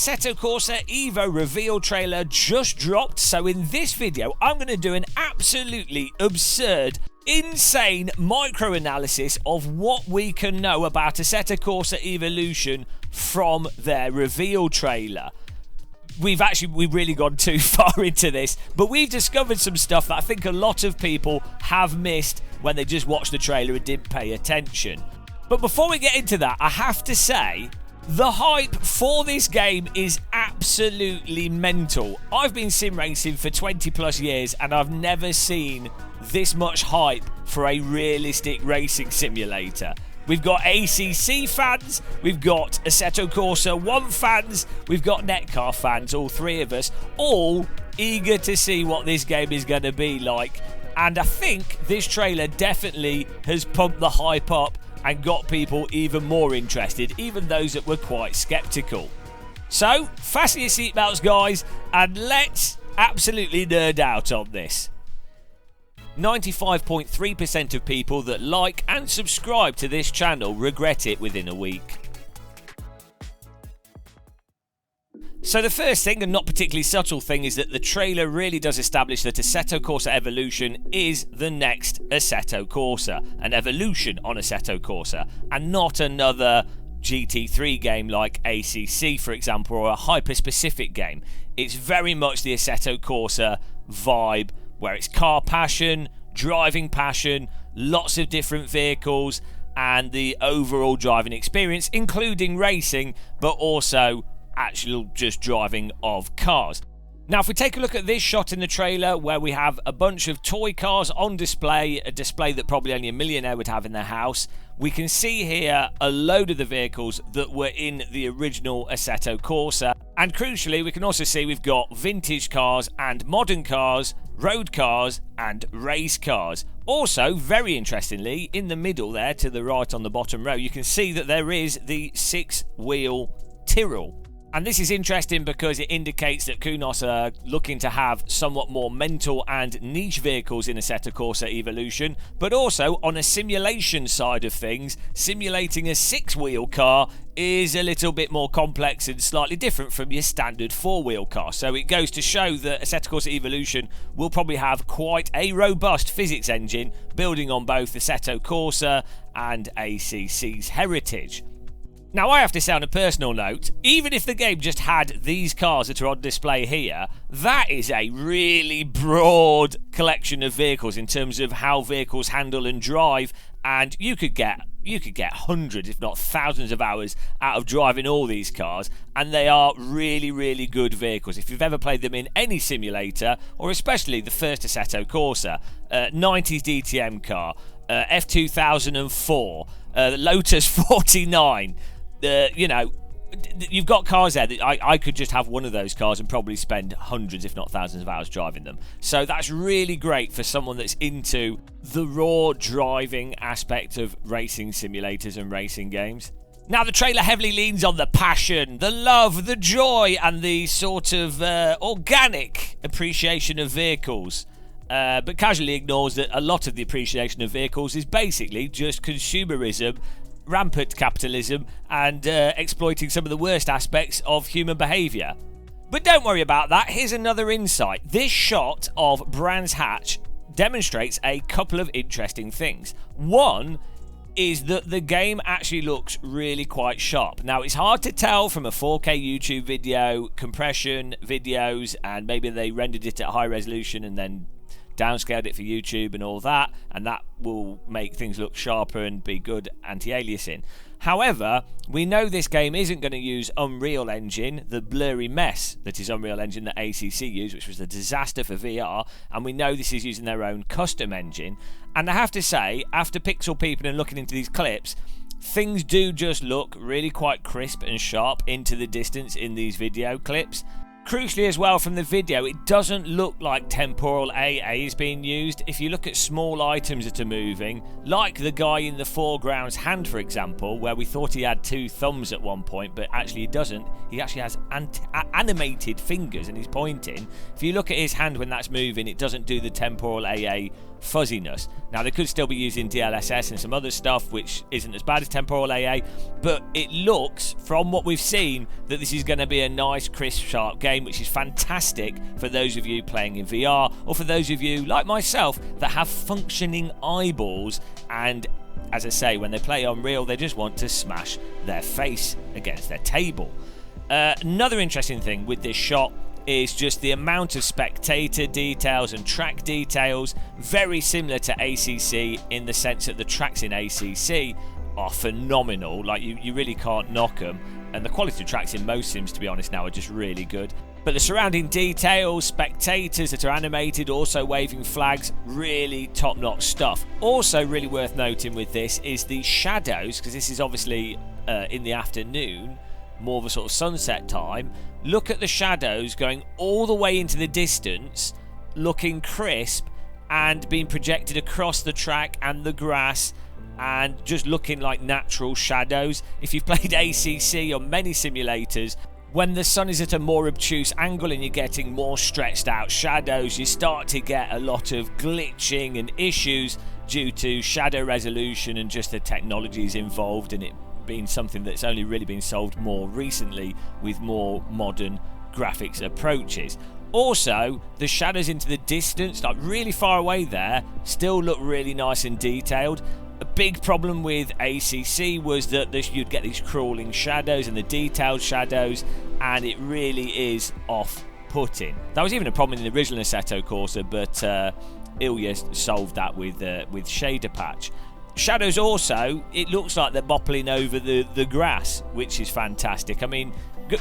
Assetto Corsa EVO reveal trailer just dropped, so in this video I'm going to do an absolutely absurd, insane micro-analysis of what we can know about Assetto Corsa Evolution from their reveal trailer. We've really gone too far into this, but we've discovered some stuff that I think a lot of people have missed when they just watched the trailer and didn't pay attention. But before we get into that, I have to say, the hype for this game is absolutely mental. I've been sim racing for 20 plus years and I've never seen this much hype for a realistic racing simulator. We've got ACC fans, we've got Assetto Corsa 1 fans, we've got Netcar fans, all three of us, all eager to see what this game is going to be like. And I think this trailer definitely has pumped the hype up and got people even more interested, even those that were quite skeptical. So, fasten your seatbelts, guys, and let's absolutely nerd out on this. 95.3% of people that like and subscribe to this channel regret it within a week. So the first thing, and not particularly subtle thing, is that the trailer really does establish that Assetto Corsa Evolution is the next Assetto Corsa, an evolution on Assetto Corsa, and not another GT3 game like ACC, for example, or a hyper-specific game. It's very much the Assetto Corsa vibe, where it's car passion, driving passion, lots of different vehicles, and the overall driving experience, including racing, but also actual just driving of cars. Now, if we take a look at this shot in the trailer where we have a bunch of toy cars on display, a display that probably only a millionaire would have in their house, we can see here a load of the vehicles that were in the original Assetto Corsa. And crucially, we can also see we've got vintage cars and modern cars, road cars and race cars. Also, very interestingly, in the middle there to the right on the bottom row, you can see that there is the 6-wheel Tyrrell. And this is interesting because it indicates that Kunos are looking to have somewhat more mental and niche vehicles in Assetto Corsa Evolution, but also on a simulation side of things, simulating a 6-wheel car is a little bit more complex and slightly different from your standard 4-wheel car. So it goes to show that Assetto Corsa Evolution will probably have quite a robust physics engine, building on both Assetto Corsa and ACC's heritage. Now, I have to say on a personal note, even if the game just had these cars that are on display here, that is a really broad collection of vehicles in terms of how vehicles handle and drive, and you could get hundreds, if not thousands of hours out of driving all these cars, and they are really, really good vehicles. If you've ever played them in any simulator, or especially the first Assetto Corsa, 90s DTM car, F2004, Lotus 49, you know, you've got cars there that I could just have one of those cars and probably spend hundreds, if not thousands of hours driving them. So that's really great for someone that's into the raw driving aspect of racing simulators and racing games. Now, the trailer heavily leans on the passion, the love, the joy, and the sort of organic appreciation of vehicles. But casually ignores that a lot of the appreciation of vehicles is basically just consumerism, rampant capitalism, and exploiting some of the worst aspects of human behaviour. But don't worry about that, here's another insight. This shot of Brands Hatch demonstrates a couple of interesting things. One is that the game actually looks really quite sharp. Now, it's hard to tell from a 4K YouTube video, compression videos, and maybe they rendered it at high resolution and then downscaled it for YouTube and all that, and that will make things look sharper and be good anti-aliasing. However, we know this game isn't going to use Unreal Engine, the blurry mess that is Unreal Engine that ACC used, which was a disaster for VR, and we know this is using their own custom engine. And I have to say, after pixel peeping and looking into these clips, things do just look really quite crisp and sharp into the distance in these video clips. Crucially as well, from the video, it doesn't look like temporal AA is being used. If you look at small items that are moving, like the guy in the foreground's hand, for example, where we thought he had 2 thumbs at one point, but actually he doesn't. He actually has animated fingers and he's pointing. If you look at his hand when that's moving, it doesn't do the temporal AA fuzziness. Now, they could still be using DLSS and some other stuff which isn't as bad as temporal AA, but it looks, from what we've seen, that this is going to be a nice, crisp, sharp game, which is fantastic for those of you playing in VR, or for those of you, like myself, that have functioning eyeballs, and as I say, when they play Unreal, they just want to smash their face against their table. Another interesting thing with this shot is just the amount of spectator details and track details, very similar to ACC in the sense that the tracks in ACC are phenomenal. Like, you really can't knock them, and the quality of tracks in most sims, to be honest, now are just really good. But the surrounding details, spectators that are animated, also waving flags, really top-notch stuff. Also really worth noting with this is the shadows, because this is obviously in the afternoon, more of a sort of sunset time. Look at the shadows going all the way into the distance, looking crisp and being projected across the track and the grass, and just looking like natural shadows. If you've played ACC on many simulators, when the sun is at a more obtuse angle and you're getting more stretched out shadows, you start to get a lot of glitching and issues due to shadow resolution and just the technologies involved in it being something that's only really been solved more recently with more modern graphics approaches. Also, the shadows into the distance, like really far away there, still look really nice and detailed. A big problem with ACC was that you'd get these crawling shadows and the detailed shadows, and it really is off-putting. That was even a problem in the original Assetto Corsa, but Ilya solved that with shader patch. Shadows also, it looks like they're boppling over the grass, which is fantastic. I mean,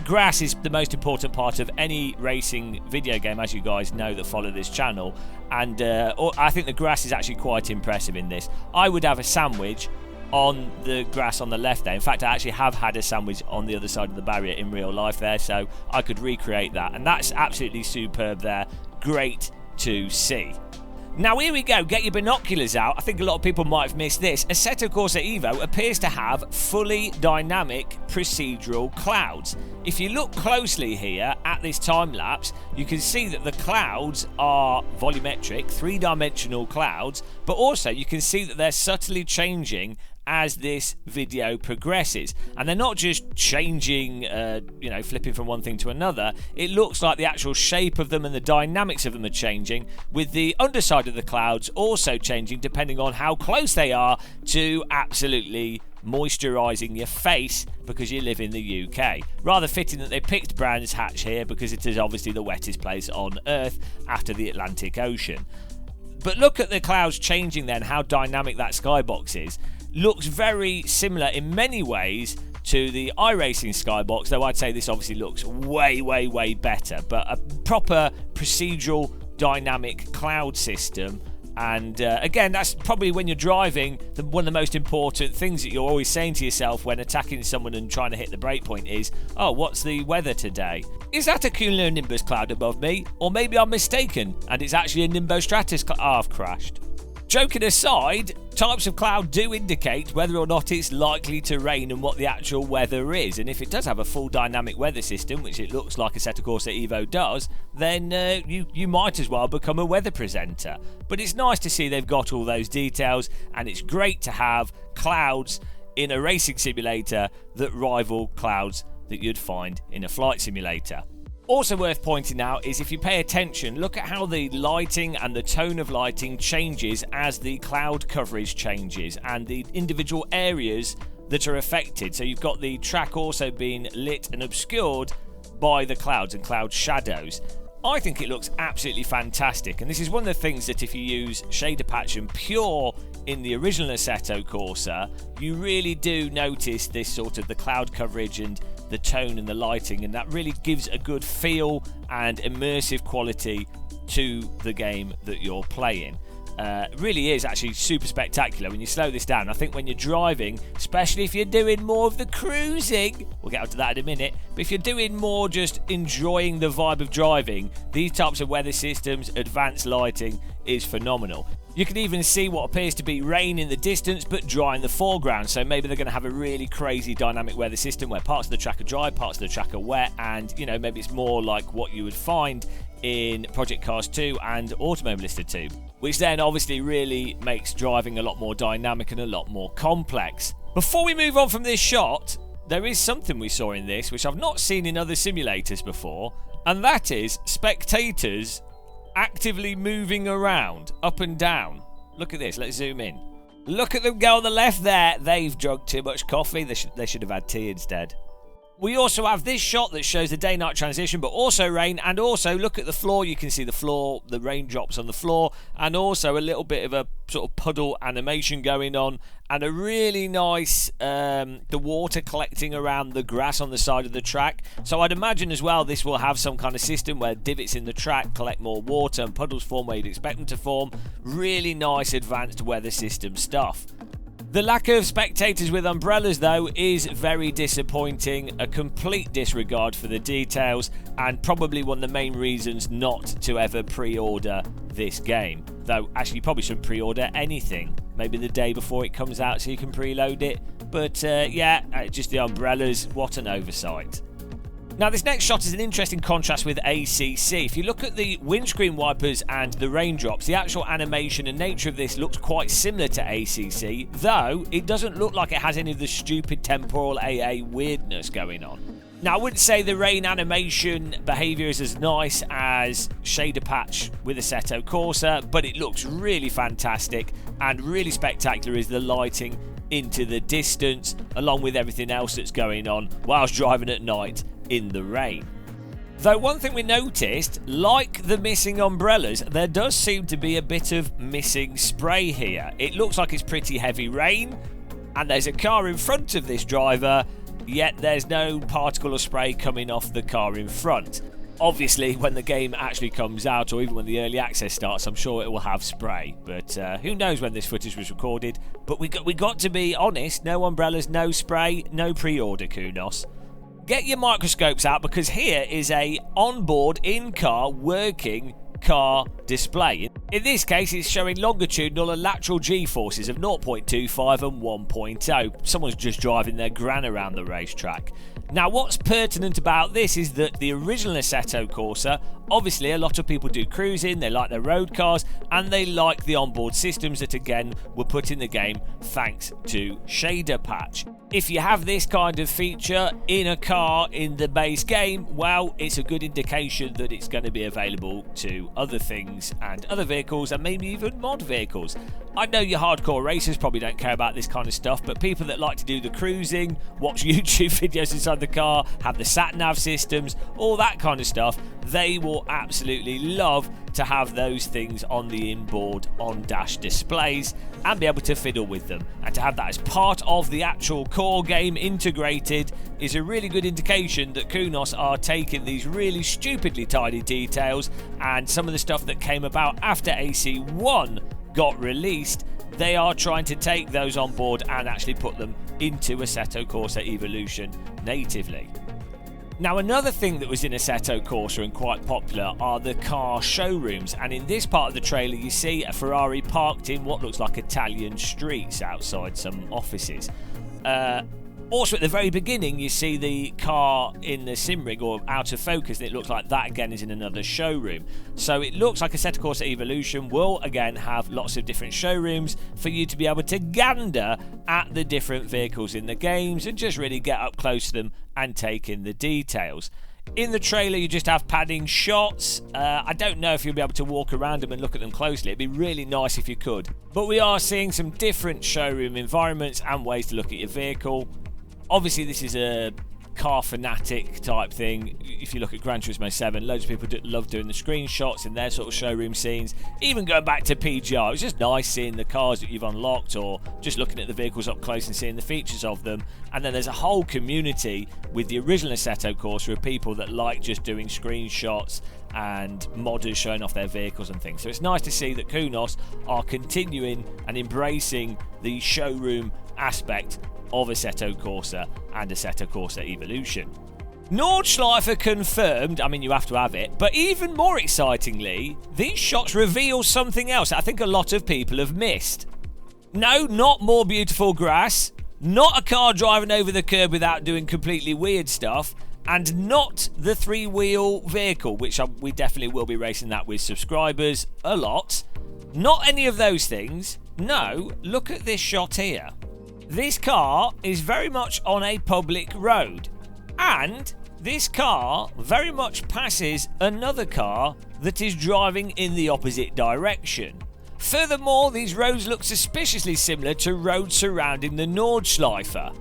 grass is the most important part of any racing video game, as you guys know that follow this channel, and I think the grass is actually quite impressive in this. I would have a sandwich on the grass on the left there. In fact, I actually have had a sandwich on the other side of the barrier in real life there, so I could recreate that, and that's absolutely superb there. Great to see. Now here we go, get your binoculars out. I think a lot of people might have missed this. Assetto Corsa EVO appears to have fully dynamic procedural clouds. If you look closely here at this time lapse, you can see that the clouds are volumetric, three-dimensional clouds, but also you can see that they're subtly changing as this video progresses, and they're not just changing, flipping from one thing to another. It looks like the actual shape of them and the dynamics of them are changing, with the underside of the clouds also changing depending on how close they are to absolutely moisturising your face, because you live in the UK. Rather fitting that they picked Brands Hatch here, because it is obviously the wettest place on Earth after the Atlantic Ocean. But look at the clouds changing then, how dynamic that skybox is. Looks very similar in many ways to the iRacing skybox, though I'd say this obviously looks way, way, way better. But a proper procedural dynamic cloud system. And again, that's probably when you're driving, one of the most important things that you're always saying to yourself when attacking someone and trying to hit the breakpoint is, oh, what's the weather today? Is that a cumulonimbus cloud above me? Or maybe I'm mistaken and it's actually a nimbostratus cloud. Oh, I've crashed. Joking aside, types of cloud do indicate whether or not it's likely to rain and what the actual weather is. And if it does have a full dynamic weather system, which it looks like Assetto Corsa EVO does, then you might as well become a weather presenter. But it's nice to see they've got all those details, and it's great to have clouds in a racing simulator that rival clouds that you'd find in a flight simulator. Also worth pointing out is, if you pay attention, look at how the lighting and the tone of lighting changes as the cloud coverage changes and the individual areas that are affected. So you've got the track also being lit and obscured by the clouds and cloud shadows. I think it looks absolutely fantastic, and this is one of the things that if you use shader patch and pure in the original Assetto Corsa, you really do notice this sort of the cloud coverage and the tone and the lighting, and that really gives a good feel and immersive quality to the game that you're playing. Really is actually super spectacular when you slow this down. I think when you're driving, especially if you're doing more of the cruising, we'll get onto that in a minute, but if you're doing more just enjoying the vibe of driving, these types of weather systems, advanced lighting is phenomenal. You can even see what appears to be rain in the distance but dry in the foreground, so maybe they're going to have a really crazy dynamic weather system where parts of the track are dry, parts of the track are wet, and maybe it's more like what you would find in Project Cars 2 and Automobilista 2, which then obviously really makes driving a lot more dynamic and a lot more complex. Before we move on from this shot, there is something we saw in this which I've not seen in other simulators before, and that is spectators actively moving around up and down. Look at this, let's zoom in. Look at them go on the left there. They've drunk too much coffee. They should have had tea instead. We also have this shot that shows the day-night transition, but also rain, and also look at the floor. You can see the floor, the raindrops on the floor, and also a little bit of a sort of puddle animation going on, and a really nice, the water collecting around the grass on the side of the track. So I'd imagine as well this will have some kind of system where divots in the track collect more water and puddles form where you'd expect them to form. Really nice advanced weather system stuff. The lack of spectators with umbrellas, though, is very disappointing. A complete disregard for the details, and probably one of the main reasons not to ever pre-order this game. Though, actually, you probably shouldn't pre-order anything. Maybe the day before it comes out so you can preload it. But, yeah, just the umbrellas. What an oversight. Now, this next shot is an interesting contrast with ACC. If you look at the windscreen wipers and the raindrops, the actual animation and nature of this looks quite similar to ACC, though it doesn't look like it has any of the stupid temporal AA weirdness going on. Now, I wouldn't say the rain animation behaviour is as nice as Shader Patch with Assetto Corsa, but it looks really fantastic, and really spectacular is the lighting into the distance, along with everything else that's going on whilst driving at night in the rain. Though one thing we noticed, like the missing umbrellas, there does seem to be a bit of missing spray here. It looks like it's pretty heavy rain, and there's a car in front of this driver, yet there's no particle or spray coming off the car in front. Obviously, when the game actually comes out, or even when the early access starts, I'm sure it will have spray. But who knows when this footage was recorded. But we got to be honest, no umbrellas, no spray, no pre-order, Kunos. Get your microscopes out, because here is a onboard in-car working car display. In this case, it's showing longitudinal and lateral G-forces of 0.25 and 1.0. Someone's just driving their gran around the racetrack. Now, what's pertinent about this is that the original Assetto Corsa, obviously a lot of people do cruising, they like their road cars, and they like the onboard systems that again were put in the game thanks to Shader Patch. If you have this kind of feature in a car in the base game, well, it's a good indication that it's going to be available to other things and other vehicles, and maybe even mod vehicles. I know your hardcore racers probably don't care about this kind of stuff, but people that like to do the cruising, watch YouTube videos inside the car, have the sat-nav systems, all that kind of stuff, they will absolutely love to have those things on the inboard on-dash displays and be able to fiddle with them. And to have that as part of the actual core game integrated is a really good indication that Kunos are taking these really stupidly tiny details, and some of the stuff that came about after AC1 got released, they are trying to take those on board and actually put them into Assetto Corsa Evolution natively. Now, another thing that was in Assetto Corsa and quite popular are the car showrooms, and in this part of the trailer you see a Ferrari parked in what looks like Italian streets outside some offices. Also at the very beginning you see the car in the sim rig or out of focus, and it looks like that again is in another showroom. So it looks like Assetto Corsa Evolution will again have lots of different showrooms for you to be able to gander at the different vehicles in the games and just really get up close to them and take in the details. In the trailer you just have padding shots. I don't know if you'll be able to walk around them and look at them closely. It'd be really nice if you could. But we are seeing some different showroom environments and ways to look at your vehicle. Obviously this is a car fanatic type thing. If you look at Gran Turismo 7, loads of people love doing the screenshots in their sort of showroom scenes. Even going back to PGR, it's just nice seeing the cars that you've unlocked, or just looking at the vehicles up close and seeing the features of them. And then there's a whole community with the original Assetto Corsa of people that like just doing screenshots and modders showing off their vehicles and things. So it's nice to see that Kunos are continuing and embracing the showroom aspect of Assetto Corsa and Assetto Corsa Evolution. Nordschleifer confirmed, I mean you have to have it, but even more excitingly, these shots reveal something else I think a lot of people have missed. No, not more beautiful grass, not a car driving over the curb without doing completely weird stuff. and not the 3-wheel vehicle, which we definitely will be racing that with subscribers a lot. Not any of those things. No, look at this shot here. This car is very much on a public road, and this car very much passes another car that is driving in the opposite direction. Furthermore, these roads look suspiciously similar to roads surrounding the Nordschleife.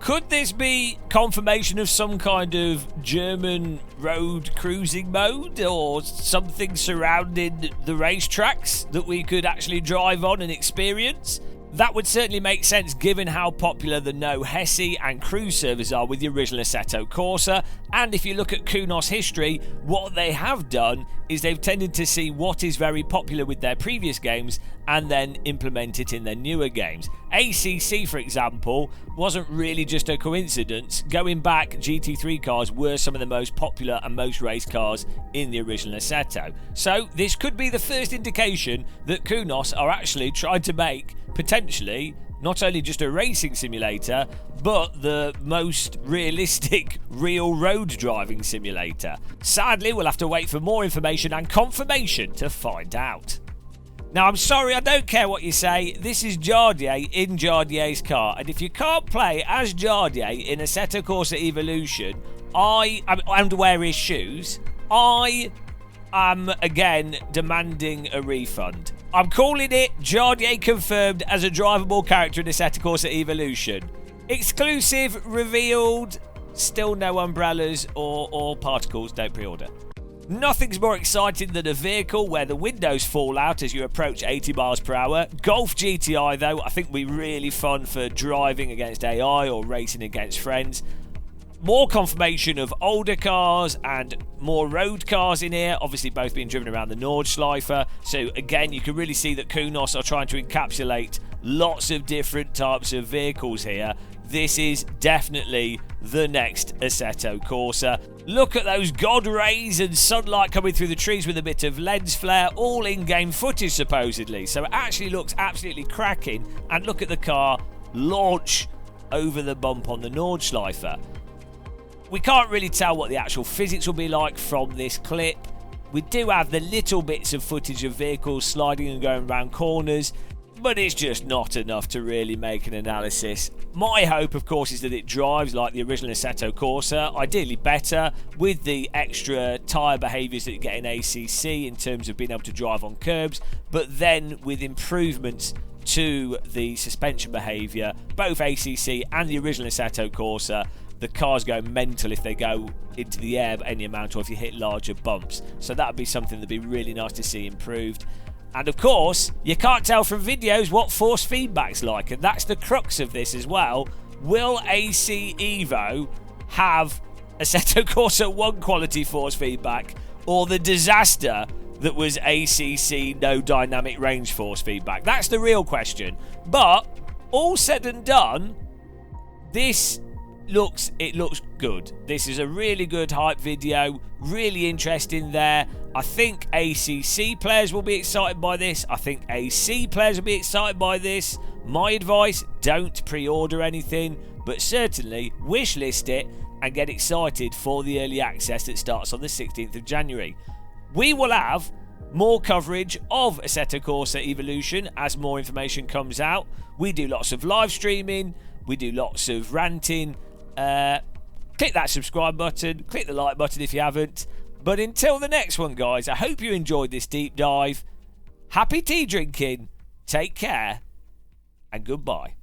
Could this be confirmation of some kind of German road cruising mode or something surrounding the racetracks that we could actually drive on and experience? That would certainly make sense given how popular the No Hesse and Cruise servers are with the original Assetto Corsa, and if you look at Kunos history, what they have done is they've tended to see what is very popular with their previous games and then implement it in their newer games. ACC, for example, wasn't really just a coincidence. Going back, GT3 cars were some of the most popular and most raced cars in the original Assetto. So this could be the first indication that Kunos are actually trying to make, potentially, not only just a racing simulator, but the most realistic real road driving simulator. Sadly, we'll have to wait for more information and confirmation to find out. Now, I'm sorry, I don't care what you say. This is Jardier in Jardier's car, and if you can't play as Jardier in Assetto Corsa Evolution, and wear his shoes, I am again demanding a refund. I'm calling it Jardier confirmed as a drivable character in Assetto Corsa Evolution. Exclusive, revealed, still no umbrellas or particles, don't pre-order. Nothing's more exciting than a vehicle where the windows fall out as you approach 80 miles per hour. Golf GTI though, I think will be really fun for driving against AI or racing against friends. More confirmation of older cars and more road cars in here, obviously both being driven around the Nordschleife. So again, you can really see that Kunos are trying to encapsulate lots of different types of vehicles here. This is definitely the next Assetto Corsa. Look at those god rays and sunlight coming through the trees with a bit of lens flare, all in-game footage supposedly. So it actually looks absolutely cracking. And look at the car launch over the bump on the Nordschleife. We can't really tell what the actual physics will be like from this clip. We do have the little bits of footage of vehicles sliding and going around corners, but it's just not enough to really make an analysis. My hope, of course, is that it drives like the original Assetto Corsa, ideally better, with the extra tyre behaviours that you get in ACC in terms of being able to drive on curbs, but then with improvements to the suspension behaviour. Both ACC and the original Assetto Corsa, the cars go mental if they go into the air any amount or if you hit larger bumps. So that would be something that would be really nice to see improved. And of course, you can't tell from videos what force feedback's like, and that's the crux of this as well. Will AC Evo have Assetto Corsa 1 quality force feedback, or the disaster that was ACC no dynamic range force feedback? That's the real question. But all said and done, it looks good. This is a really good hype video, really interesting there. I think ACC players will be excited by this. I think AC players will be excited by this. My advice, don't pre-order anything, but certainly wishlist it and get excited for the early access that starts on the 16th of January. We will have more coverage of Assetto Corsa Evolution as more information comes out. We do lots of live streaming, we do lots of ranting. Click that subscribe button, click the like button if you haven't. But until the next one, guys, I hope you enjoyed this deep dive. Happy tea drinking, take care, and goodbye.